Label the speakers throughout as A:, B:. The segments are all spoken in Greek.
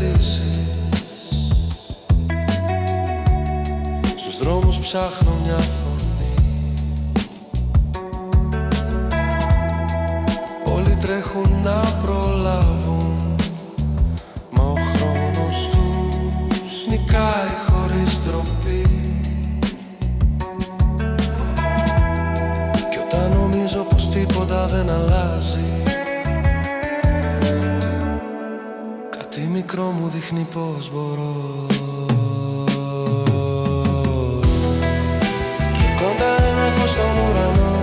A: ερωτήσεις. Στους δρόμους ψάχνω μια φωνή. Όλοι τρέχουν να προλάβουν, μα ο χρόνος τους νικάει χωρίς ντροπή. Κι όταν νομίζω πως τίποτα δεν αλλάζει, κάτι μικρό μου δείχνει πως μπορώ. Και κοντά ένα φως στον ουρανό,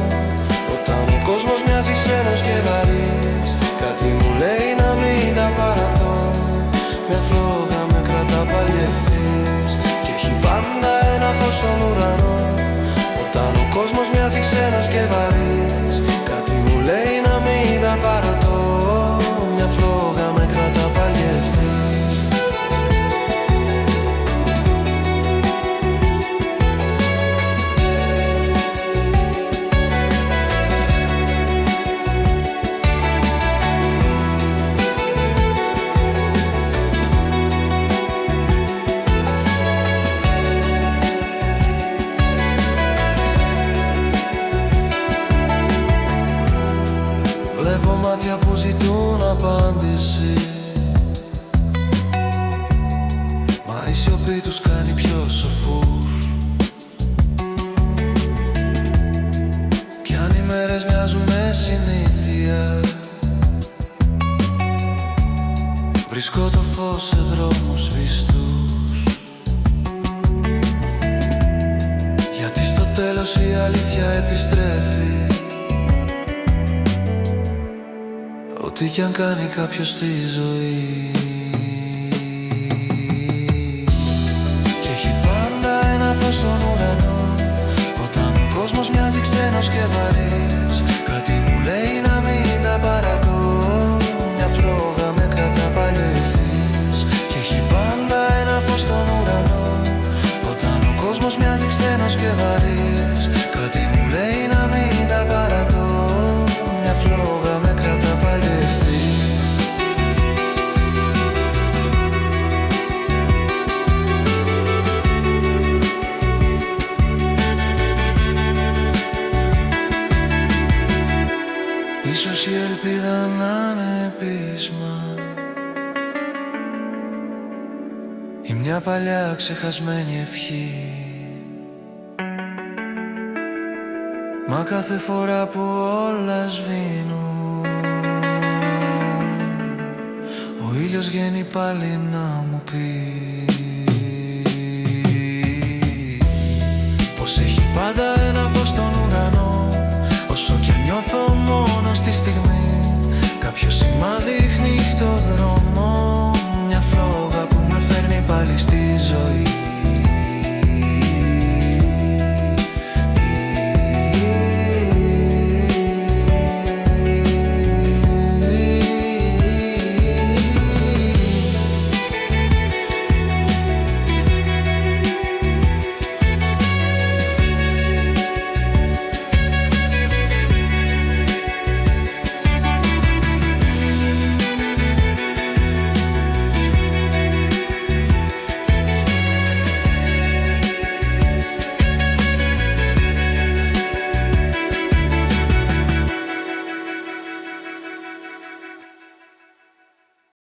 A: όταν ο κόσμος μοιάζει ξένος και βαρύς, κάτι μου λέει να μην τα παρατώ. Μια φλόγα με κρατά πάλι ευθύς. Και έχει πάντα ένα φως στον ουρανό, όταν ο κόσμος μοιάζει ξένος και βαρύς, κάτι μου λέει να μην τα παρατώ. Μια φλόγα με κρατά πάλι ευθύς. Βλέπω μάτια που ζητούν απάντηση, μα η σιωπή τους κάνει πιο σοφούς. Κι αν οι μέρες μοιάζουν με συνήθεια, βρίσκω το φως σε δρόμους σβηστούς. Γιατί στο τέλος η αλήθεια επιστρέφει, ό,τι κι αν κάνει κάποιος στη ζωή. Και έχει πάντα ένα φως στον ουρανό, όταν ο κόσμος μοιάζει ξένος και βαρύς, κάτι μου λέει να μην τα παρατώ. Μια φλόγα με κρατά πάλι ευθύς. Και έχει πάντα ένα φως στον ουρανό, όταν ο κόσμος μοιάζει ξένος και βαρύς, κάτι μου λέει να μην τα παρατώ. Μια φλόγα με κρατά πάλι ευθύς. Ίσως η ελπίδα να είναι πείσμα ή μια παλιά ξεχασμένη ευχή, μα κάθε φορά που όλα σβήνουν, ο ήλιος βγαίνει πάλι να μου πει πως έχει πάντα ένα φως στον ουρανό. Όσο κι αν νιώθω μόνο στη στιγμή, κάποιο σημάδι δείχνει το δρόμο.